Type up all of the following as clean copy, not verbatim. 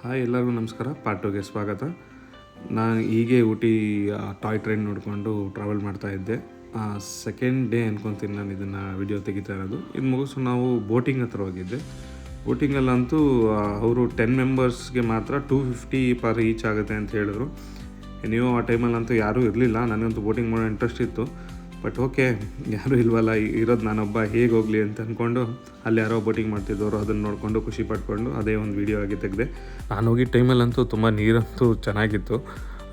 Hi ಎಲ್ಲರಿಗೂ ನಮಸ್ಕಾರ. Part 2ಗೆ ಸ್ವಾಗತ. ನಾನು ಹೀಗೆ ಊಟಿ ಟಾಯ್ ಟ್ರೈನ್ ನೋಡಿಕೊಂಡು ಟ್ರಾವೆಲ್ ಮಾಡ್ತಾ ಇದ್ದೆ. ಸೆಕೆಂಡ್ ಡೇ ಅನ್ಕೊತೀನಿ ನಾನು ಇದನ್ನು ವಿಡಿಯೋ ತೆಗಿತಾ ಇರೋದು. ಇದು ಮುಗಿಸು ನಾವು ಬೋಟಿಂಗ್ ಹತ್ರ ಹೋಗಿದ್ದೆ. ಬೋಟಿಂಗಲ್ಲಂತೂ ಅವರು 10 ಮೆಂಬರ್ಸ್ಗೆ ಮಾತ್ರ 250 ಪರ್ ಈಚ್ ಆಗುತ್ತೆ ಅಂತ ಹೇಳಿದ್ರು. ನೀವು ಆ ಟೈಮಲ್ಲಂತೂ ಯಾರೂ ಇರಲಿಲ್ಲ. ನನಗಂತೂ ಬೋಟಿಂಗ್ ಮಾಡೋ ಇಂಟ್ರೆಸ್ಟ್ ಇತ್ತು. ಬಟ್ ಓಕೆ, ಯಾರೂ ಇಲ್ವಲ್ಲ, ಇರೋದು ನಾನೊಬ್ಬ, ಹೇಗೆ ಹೋಗಲಿ ಅಂತ ಅಂದ್ಕೊಂಡು ಅಲ್ಲಿ ಯಾರೋ ಬೋಟಿಂಗ್ ಮಾಡ್ತಿದ್ದವರು ಅದನ್ನು ನೋಡಿಕೊಂಡು ಖುಷಿ ಪಡ್ಕೊಂಡು ಅದೇ ಒಂದು ವೀಡಿಯೋ ಆಗಿ ತೆಗೆದೆ. ನಾನು ಹೋಗಿದ್ದ ಟೈಮಲ್ಲಂತೂ ತುಂಬ ನೀರಂತೂ ಚೆನ್ನಾಗಿತ್ತು.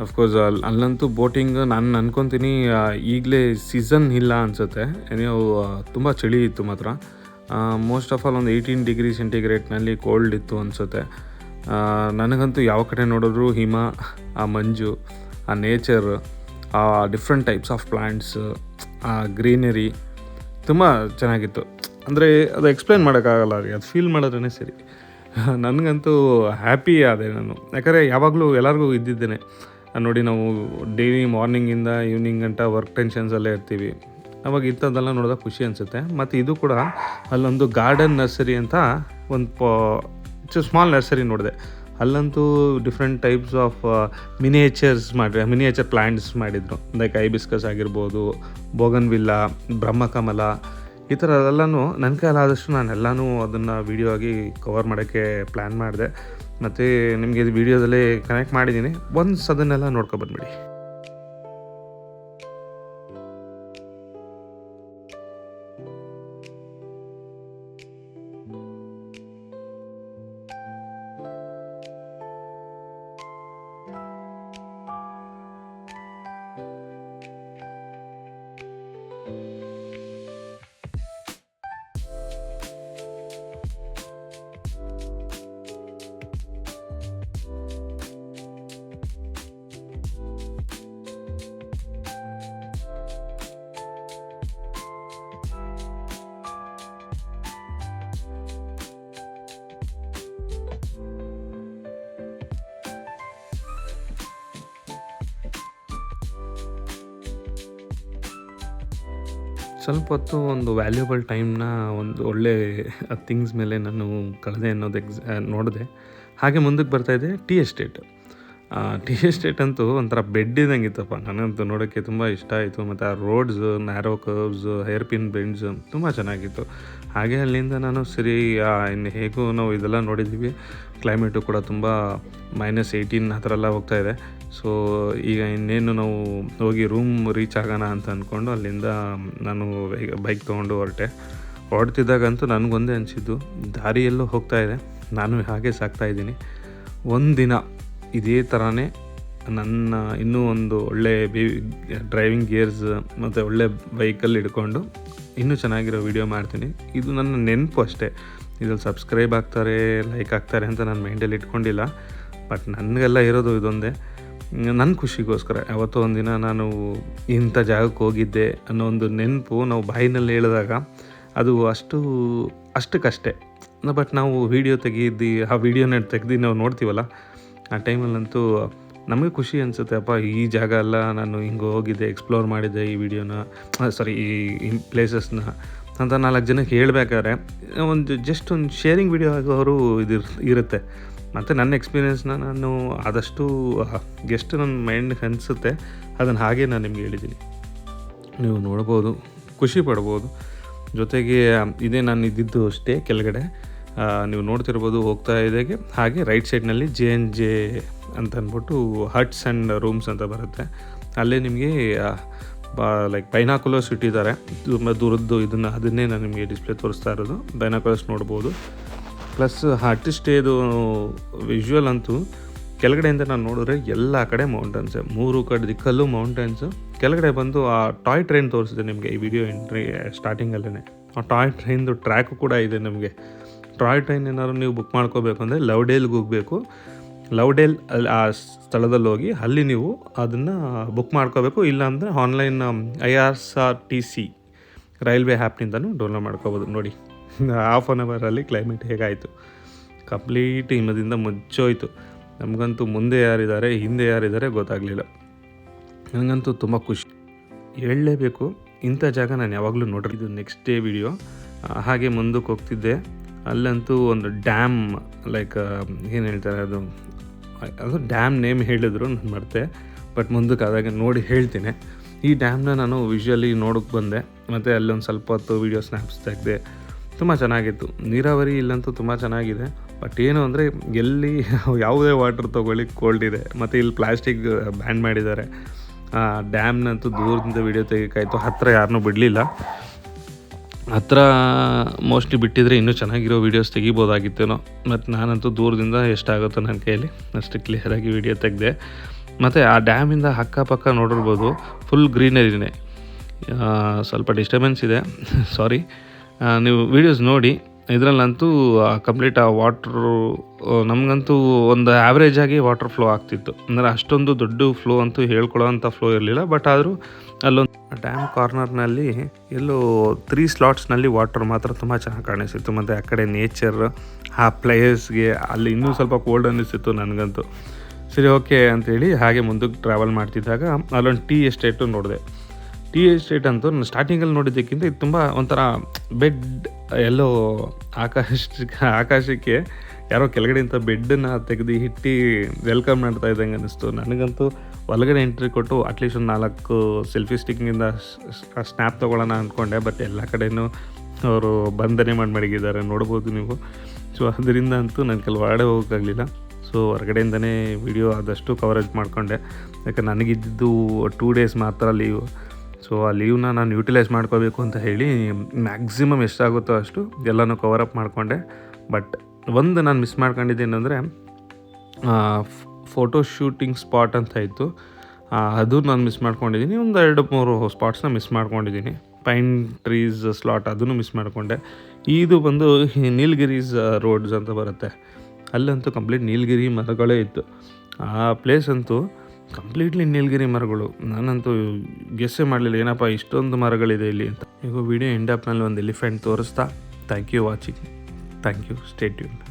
ಅಫ್ಕೋರ್ಸ್ ಅಲ್ಲಂತೂ ಬೋಟಿಂಗ್ ನಾನು ಅನ್ಕೊತೀನಿ ಈಗಲೇ ಸೀಸನ್ ಇಲ್ಲ ಅನಿಸುತ್ತೆ. ಏನೋ ತುಂಬ ಚಳಿ ಇತ್ತು ಮಾತ್ರ. ಮೋಸ್ಟ್ ಆಫ್ ಆಲ್ ಒಂದು 18 ಡಿಗ್ರಿ ಸೆಂಟಿಗ್ರೇಡ್ನಲ್ಲಿ ಕೋಲ್ಡ್ ಇತ್ತು ಅನಿಸುತ್ತೆ. ನನಗಂತೂ ಯಾವ ಕಡೆ ನೋಡಿದ್ರು ಹಿಮ, ಆ ಮಂಜು, ಆ ನೇಚರ್, ಆ ಡಿಫ್ರೆಂಟ್ ಟೈಪ್ಸ್ ಆಫ್ ಪ್ಲ್ಯಾಂಟ್ಸ್, ಆ ಗ್ರೀನರಿ ತುಂಬ ಚೆನ್ನಾಗಿತ್ತು. ಅಂದರೆ ಅದು ಎಕ್ಸ್ಪ್ಲೇನ್ ಮಾಡೋಕ್ಕಾಗಲ್ಲ ರೀ, ಅದು ಫೀಲ್ ಮಾಡಿದ್ರೇ ಸರಿ. ನನಗಂತೂ ಹ್ಯಾಪಿ ಆದೆ ನಾನು. ಯಾಕಂದರೆ ಯಾವಾಗಲೂ ಎಲ್ಲರಿಗೂ ಇದ್ದಿದ್ದೇನೆ ನೋಡಿ, ನಾವು ಡೈಲಿ ಮಾರ್ನಿಂಗಿಂದ ಈವ್ನಿಂಗ್ ಗಂಟ ವರ್ಕ್ ಟೆನ್ಷನ್ಸಲ್ಲೇ ಇರ್ತೀವಿ. ಅವಾಗ ಇಂಥದ್ದೆಲ್ಲ ನೋಡಿದಾಗ ಖುಷಿ ಅನಿಸುತ್ತೆ. ಮತ್ತು ಇದು ಕೂಡ ಅಲ್ಲೊಂದು ಗಾರ್ಡನ್ ನರ್ಸರಿ ಅಂತ ಒಂದು ಸ್ಮಾಲ್ ನರ್ಸರಿ ನೋಡಿದೆ. ಅಲ್ಲಂತೂ different types of miniature plants ಮಾಡಿದರು. ಲೈಕ್ ಐಬಿಸ್ಕಸ್ ಆಗಿರ್ಬೋದು, ಬೋಗನ್ವಿಲ್ಲ, ಬ್ರಹ್ಮಕಮಲ, ಈ ಥರ ಎಲ್ಲನೂ ನನ್ನ ಕೈಲಾದಷ್ಟು ನಾನೆಲ್ಲನೂ ಅದನ್ನು ವೀಡಿಯೋ ಆಗಿ ಕವರ್ ಮಾಡೋಕ್ಕೆ ಪ್ಲ್ಯಾನ್ ಮಾಡಿದೆ. ಮತ್ತು ನಿಮಗೆ ಇದು ವೀಡಿಯೋದಲ್ಲೇ ಕನೆಕ್ಟ್ ಮಾಡಿದ್ದೀನಿ. ಒನ್ಸ್ ಅದನ್ನೆಲ್ಲ ನೋಡ್ಕೊಬಂದ್ಬಿಡಿ. ಸ್ವಲ್ಪ ಹೊತ್ತು ಒಂದು ವ್ಯಾಲ್ಯೂಬಲ್ ಟೈಮ್ನ ಒಂದು ಒಳ್ಳೆ ಥಿಂಗ್ಸ್ ಮೇಲೆ ನಾನು ಕಳೆದೆ ಅನ್ನೋದು ನೋಡಿದೆ. ಹಾಗೆ ಮುಂದಕ್ಕೆ ಬರ್ತಾಯಿದ್ದೆ ಟೀ ಎಸ್ಟೇಟ್ ಅಂತೂ ಒಂಥರ ಬೆಡ್ ಇದ್ದಂಗೆ ಇತ್ತಪ್ಪ. ನನಗಂತೂ ನೋಡೋಕ್ಕೆ ತುಂಬ ಇಷ್ಟ ಆಯಿತು. ಮತ್ತು ಆ roads, narrow curves, hair pin bends ತುಂಬ ಚೆನ್ನಾಗಿತ್ತು. ಹಾಗೆ ಅಲ್ಲಿಂದ ನಾನು ಸರಿ ಇನ್ನು ಹೇಗೂ ನಾವು ಇದೆಲ್ಲ ನೋಡಿದ್ದೀವಿ. ಕ್ಲೈಮೇಟು ಕೂಡ ತುಂಬ -18 ಆ ಥರ ಎಲ್ಲ ಹೋಗ್ತಾಯಿದೆ. ಸೊ ಈಗ ಇನ್ನೇನು ನಾವು ಹೋಗಿ ರೂಮ್ ರೀಚ್ ಆಗೋಣ ಅಂತ ಅಂದ್ಕೊಂಡು ಅಲ್ಲಿಂದ ನಾನು ಬೈಕ್ ತೊಗೊಂಡು ಹೊರಡ್ತಿದ್ದಾಗಂತೂ ನನಗೊಂದೇ ಅನಿಸಿದ್ದು, ದಾರಿಯಲ್ಲೂ ಹೋಗ್ತಾಯಿದೆ, ನಾನು ಹಾಗೆ ಸಾಕ್ತಾಯಿದ್ದೀನಿ. ಒಂದಿನ ಇದೇ ಥರನೇ ನನ್ನ ಇನ್ನೂ ಒಂದು ಒಳ್ಳೆ ಡ್ರೈವಿಂಗ್ ಗೇರ್ಸ್ ಮತ್ತು ಒಳ್ಳೆ ಬೈಕಲ್ಲಿ ಹಿಡ್ಕೊಂಡು ಇನ್ನೂ ಚೆನ್ನಾಗಿರೋ ವೀಡಿಯೋ ಮಾಡ್ತೀನಿ. ಇದು ನನ್ನ ನೆನಪು ಅಷ್ಟೇ. ಇದ್ರಲ್ಲಿ ಸಬ್ಸ್ಕ್ರೈಬ್ ಆಗ್ತಾರೆ, ಲೈಕ್ ಆಗ್ತಾರೆ ಅಂತ ನಾನು ಮೈಂಡಲ್ಲಿ ಇಟ್ಕೊಂಡಿಲ್ಲ. ಬಟ್ ನನಗೆಲ್ಲ ಇರೋದು ಇದೊಂದೇ, ನನ್ನ ಖುಷಿಗೋಸ್ಕರ. ಯಾವತ್ತೋ ಒಂದಿನ ನಾನು ಇಂಥ ಜಾಗಕ್ಕೆ ಹೋಗಿದ್ದೆ ಅನ್ನೋ ಒಂದು ನೆನಪು ನಾವು ಬಾಯಿನಲ್ಲಿ ಹೇಳಿದಾಗ ಅದು ಅಷ್ಟಕ್ಕಷ್ಟೇ. ಬಟ್ ನಾವು ವೀಡಿಯೋ ಆ ವೀಡಿಯೋನ ತೆಗ್ದು ನಾವು ನೋಡ್ತೀವಲ್ಲ, ಆ ಟೈಮಲ್ಲಂತೂ ನಮಗೆ ಖುಷಿ ಅನಿಸುತ್ತೆ. ಅಪ್ಪ, ಈ ಜಾಗ ಎಲ್ಲ ನಾನು ಹಿಂಗೆ ಹೋಗಿದ್ದೆ, ಎಕ್ಸ್ಪ್ಲೋರ್ ಮಾಡಿದ್ದೆ, ಈ ಈ ಪ್ಲೇಸಸ್ನ ಅಂತ 4 ಜನಕ್ಕೆ ಹೇಳ್ಬೇಕಾದ್ರೆ ಜಸ್ಟ್ ಒಂದು ಶೇರಿಂಗ್ ವೀಡಿಯೋ ಆಗೋರು ಇರುತ್ತೆ. ಮತ್ತು ನನ್ನ ಎಕ್ಸ್ಪೀರಿಯೆನ್ಸ್ನ ನಾನು ಆದಷ್ಟು ಎಷ್ಟು ನನ್ನ ಮೈಂಡ್ಗೆ ಅನಿಸುತ್ತೆ ಅದನ್ನು ಹಾಗೆ ನಾನು ನಿಮ್ಗೆ ಹೇಳಿದ್ದೀನಿ. ನೀವು ನೋಡ್ಬೋದು, ಖುಷಿ ಪಡ್ಬೋದು. ಜೊತೆಗೆ ಇದೇ ನಾನು ಇದ್ದಿದ್ದು ಅಷ್ಟೇ ಕೆಳಗಡೆ ನೀವು ನೋಡ್ತಿರ್ಬೋದು. ಹೋಗ್ತಾ ಇದ್ದಾಗೆ ಹಾಗೆ ರೈಟ್ ಸೈಡ್ನಲ್ಲಿ JNJ ಅಂತ ಅಂದ್ಬಿಟ್ಟು ಹಟ್ಸ್ ಆ್ಯಂಡ್ ರೂಮ್ಸ್ ಅಂತ ಬರುತ್ತೆ. ಅಲ್ಲೇ ನಿಮಗೆ ಲೈಕ್ ಬೈನಾಕುಲರ್ಸ್ ಇಟ್ಟಿದ್ದಾರೆ, ತುಂಬ ದೂರದ್ದು. ಅದನ್ನೇ ನಾನು ನಿಮಗೆ ಡಿಸ್ಪ್ಲೇ ತೋರಿಸ್ತಾ ಇರೋದು. ಬೈನಾಕುಲರ್ಸ್ ನೋಡ್ಬೋದು. ಪ್ಲಸ್ ಆರ್ಟಿಸ್ಟೇದು ವಿಜುವಲ್ ಅಂತೂ ಕೆಳಗಡೆಯಿಂದ ನಾನು ನೋಡಿದ್ರೆ ಎಲ್ಲ ಕಡೆ ಮೌಂಟನ್ಸೆ, 3 ಕಡೆ ದಿಕ್ಕಲ್ಲೂ ಮೌಂಟನ್ಸು. ಕೆಳಗಡೆ ಬಂದು ಆ ಟಾಯ್ ಟ್ರೈನ್ ತೋರಿಸಿದೆ ನಿಮಗೆ ಈ ವಿಡಿಯೋ ಸ್ಟಾರ್ಟಿಂಗಲ್ಲೇ. ಆ ಟಾಯ್ ಟ್ರೈನ್ದು ಟ್ರ್ಯಾಕು ಕೂಡ ಇದೆ ನಮಗೆ. ಟಾಯ್ ಟ್ರೈನ್ ಏನಾದ್ರು ನೀವು ಬುಕ್ ಮಾಡ್ಕೋಬೇಕು ಅಂದರೆ ಲವ್ಡೇಲ್ಗೆ ಹೋಗಬೇಕು. ಲವ್ಡೇಲ್ ಆ ಸ್ಥಳದಲ್ಲಿ ಹೋಗಿ ಅಲ್ಲಿ ನೀವು ಅದನ್ನು ಬುಕ್ ಮಾಡ್ಕೋಬೇಕು. ಇಲ್ಲಾಂದರೆ ಆನ್ಲೈನ್ IRCTC ರೈಲ್ವೆ ಆ್ಯಪ್ನಿಂದನೂ ಡೌನ್ಲೋಡ್ ಮಾಡ್ಕೋಬೋದು. ನೋಡಿ, ಹಾಫ್ ಆನ್ ಅವರಲ್ಲಿ ಕ್ಲೈಮೇಟ್ ಹೇಗಾಯಿತು, ಕಂಪ್ಲೀಟ್ ಹಿಮದಿಂದ ಮುಚ್ಚೋಯ್ತು. ನಮಗಂತೂ ಮುಂದೆ ಯಾರಿದ್ದಾರೆ ಹಿಂದೆ ಯಾರಿದ್ದಾರೆ ಗೊತ್ತಾಗಲಿಲ್ಲ. ನನಗಂತೂ ತುಂಬ ಖುಷಿ, ಹೇಳಲೇಬೇಕು. ಇಂಥ ಜಾಗ ನಾನು ಯಾವಾಗಲೂ ನೋಡಿರಿ. ಇದು ನೆಕ್ಸ್ಟ್ ಡೇ ವಿಡಿಯೋ. ಹಾಗೆ ಮುಂದಕ್ಕೆ ಹೋಗ್ತಿದ್ದೆ. ಅಲ್ಲಂತೂ ಒಂದು ಡ್ಯಾಮ್ ಲೈಕ್ ಏನು ಹೇಳ್ತಾರೆ ಅದು ಡ್ಯಾಮ್ ನೇಮ್ ಹೇಳಿದ್ರು ನಾನು ಮರ್ತೆ, ಬಟ್ ಮುಂದಕ್ಕೆ ಆದಾಗ ನೋಡಿ ಹೇಳ್ತೀನಿ. ಈ ಡ್ಯಾಮ್ನ ನಾನು ವಿಷುವಲಿ ನೋಡೋಕ್ಕೆ ಬಂದೆ, ಮತ್ತು ಅಲ್ಲೊಂದು ಸ್ವಲ್ಪ ಹೊತ್ತು ವೀಡಿಯೋ ಸ್ನ್ಯಾಪ್ಸ್ ತೆಗೆದೆ. ತುಂಬ ಚೆನ್ನಾಗಿತ್ತು. ನೀರಾವರಿ ಇಲ್ಲಂತೂ ತುಂಬ ಚೆನ್ನಾಗಿದೆ, ಬಟ್ ಏನು ಅಂದರೆ ಎಲ್ಲಿ ಯಾವುದೇ ವಾಟರ್ ತೊಗೊಳ್ಳಿ ಕೋಲ್ಡ್ ಇದೆ. ಮತ್ತು ಇಲ್ಲಿ ಪ್ಲಾಸ್ಟಿಕ್ ಬ್ಯಾನ್ ಮಾಡಿದ್ದಾರೆ. ಡ್ಯಾಮ್ನಂತೂ ದೂರದಿಂದ ವೀಡಿಯೋ ತೆಗಿಕಾಯ್ತು, ಹತ್ತಿರ ಯಾರನ್ನೂ ಬಿಡಲಿಲ್ಲ. ಹತ್ತಿರ ಮೋಸ್ಟ್ಲಿ ಬಿಟ್ಟಿದ್ರೆ ಇನ್ನೂ ಚೆನ್ನಾಗಿರೋ ವೀಡಿಯೋಸ್ ತೆಗಿಬೋದಾಗಿತ್ತೇನೋ. ಮತ್ತು ನಾನಂತೂ ದೂರದಿಂದ ಎಷ್ಟಾಗುತ್ತೋ ನನ್ನ ಕೈಯಲ್ಲಿ ಅಷ್ಟು ಕ್ಲಿಯರಾಗಿ ವೀಡಿಯೋ ತೆಗೆದೆ. ಮತ್ತು ಆ ಡ್ಯಾಮಿಂದ ಅಕ್ಕಪಕ್ಕ ನೋಡಿರ್ಬೋದು ಫುಲ್ ಗ್ರೀನರಿನೇ. ಸ್ವಲ್ಪ ಡಿಸ್ಟರ್ಬೆನ್ಸ್ ಇದೆ, ಸಾರಿ. ನೀವು ವೀಡಿಯೋಸ್ ನೋಡಿ, ಇದರಲ್ಲಂತೂ ಕಂಪ್ಲೀಟ್ ಆ ವಾಟ್ರು ನಮಗಂತೂ ಒಂದು ಆ್ಯಾವ್ರೇಜಾಗಿ ವಾಟರ್ ಫ್ಲೋ ಆಗ್ತಿತ್ತು. ಅಂದರೆ ಅಷ್ಟೊಂದು ದೊಡ್ಡ ಫ್ಲೋ ಅಂತೂ ಹೇಳ್ಕೊಳ್ಳೋ ಅಂಥ ಫ್ಲೋ ಇರಲಿಲ್ಲ. ಬಟ್ ಆದರೂ ಅಲ್ಲೊಂದು ಡ್ಯಾಮ್ ಕಾರ್ನರ್ನಲ್ಲಿ ಎಲ್ಲೋ 3 ಸ್ಲಾಟ್ಸ್ನಲ್ಲಿ ವಾಟರ್ ಮಾತ್ರ ತುಂಬ ಚೆನ್ನಾಗಿ ಕಾಣಿಸಿತ್ತು. ಮತ್ತು ಆ ಕಡೆ ನೇಚರ್, ಆ ಪ್ಲೇಸ್ಗೆ ಅಲ್ಲಿ ಇನ್ನೂ ಸ್ವಲ್ಪ ಕೋಲ್ಡ್ ಅನ್ನಿಸ್ತಿತ್ತು ನನಗಂತೂ. ಸರಿ, ಓಕೆ ಅಂತೇಳಿ ಹಾಗೆ ಮುಂದಕ್ಕೆ ಟ್ರಾವೆಲ್ ಮಾಡ್ತಿದ್ದಾಗ ಅಲ್ಲೊಂದು ಟೀ ಎಸ್ಟೇಟು ನೋಡಿದೆ. ಟೀ ಎಸ್ಟೇಟ್ ಅಂತೂ ನಾನು ಸ್ಟಾರ್ಟಿಂಗಲ್ಲಿ ನೋಡಿದ್ದಕ್ಕಿಂತ ಇದು ತುಂಬ ಒಂಥರ ಬೆಡ್ ಎಲ್ಲೋ ಆಕಾಶಕ್ಕೆ ಯಾರೋ ಕೆಳಗಡೆಯಿಂದ ಬೆಡ್ಡನ್ನು ತೆಗೆದು ಇಟ್ಟು ವೆಲ್ಕಮ್ ಮಾಡ್ತಾ ಇದ್ದಂಗೆ ಅನ್ನಿಸ್ತು ನನಗಂತೂ. ಒಳಗಡೆ ಎಂಟ್ರಿ ಕೊಟ್ಟು ಅಟ್ಲೀಸ್ಟ್ ಒಂದು 4 ಸೆಲ್ಫಿ ಸ್ಟಿಕ್ಕಿಂದ ಸ್ನ್ಯಾಪ್ ತೊಗೊಳ್ಳೋಣ ಅಂದ್ಕೊಂಡೆ, ಬಟ್ ಎಲ್ಲ ಕಡೆಯೂ ಅವರು ಬಂಧನೆ ಮಾಡಿ ಮಡಗಿದ್ದಾರೆ, ನೋಡ್ಬೋದು ನೀವು. ಸೊ ಅದರಿಂದ ಅಂತೂ ನನ್ನ ಒಳಗಡೆ ಹೋಗೋಕ್ಕಾಗಲಿಲ್ಲ. ಸೊ ಹೊರಗಡೆಯಿಂದನೇ ವಿಡಿಯೋ ಆದಷ್ಟು ಕವರೇಜ್ ಮಾಡಿಕೊಂಡೆ. ಯಾಕೆ ನನಗಿದ್ದು 2 ಡೇಸ್ ಮಾತ್ರ ಲೀವು. ಸೊ ಆ ಲೀವ್ನ ನಾನು ಯೂಟಿಲೈಸ್ ಮಾಡ್ಕೋಬೇಕು ಅಂತ ಹೇಳಿ ಮ್ಯಾಕ್ಸಿಮಮ್ ಎಷ್ಟಾಗುತ್ತೋ ಅಷ್ಟು ಎಲ್ಲನೂ ಕವರಪ್ ಮಾಡಿಕೊಂಡೆ. ಬಟ್ ಒಂದು ನಾನು ಮಿಸ್ ಮಾಡ್ಕೊಂಡಿದ್ದೇನೆಂದರೆ ಫೋಟೋ ಶೂಟಿಂಗ್ ಸ್ಪಾಟ್ ಅಂತ ಇತ್ತು, ಅದು ನಾನು ಮಿಸ್ ಮಾಡ್ಕೊಂಡಿದ್ದೀನಿ. ಒಂದು 2-3 ಸ್ಪಾಟ್ಸ್ನ ಮಿಸ್ ಮಾಡ್ಕೊಂಡಿದ್ದೀನಿ. ಪೈನ್ ಟ್ರೀಸ್ ಸ್ಲಾಟ್ ಅದನ್ನು ಮಿಸ್ ಮಾಡಿಕೊಂಡೆ. ಇದು ಬಂದು ನೀಲಗಿರೀಸ್ ರೋಡ್ಸ್ ಅಂತ ಬರುತ್ತೆ, ಅಲ್ಲಂತೂ ಕಂಪ್ಲೀಟ್ ನೀಲಗಿರಿ ಮರಗಳೇ ಇತ್ತು. ಆ ಪ್ಲೇಸ್ ಅಂತೂ ಕಂಪ್ಲೀಟ್ಲಿ ನೀಲಗಿರಿ ಮರಗಳು. ನಾನಂತೂ ಗೆಸ್ಸೇ ಮಾಡಲಿಲ್ಲ ಏನಪ್ಪ ಇಷ್ಟೊಂದು ಮರಗಳಿದೆ ಇಲ್ಲಿ ಅಂತ. ಈಗ ವಿಡಿಯೋ ಎಂಡ್ ಅಪ್ನಲ್ಲಿ ಒಂದು ಎಲಿಫೆಂಟ್ ತೋರಿಸ್ತಾ thank you watching. Thank you, stay tuned.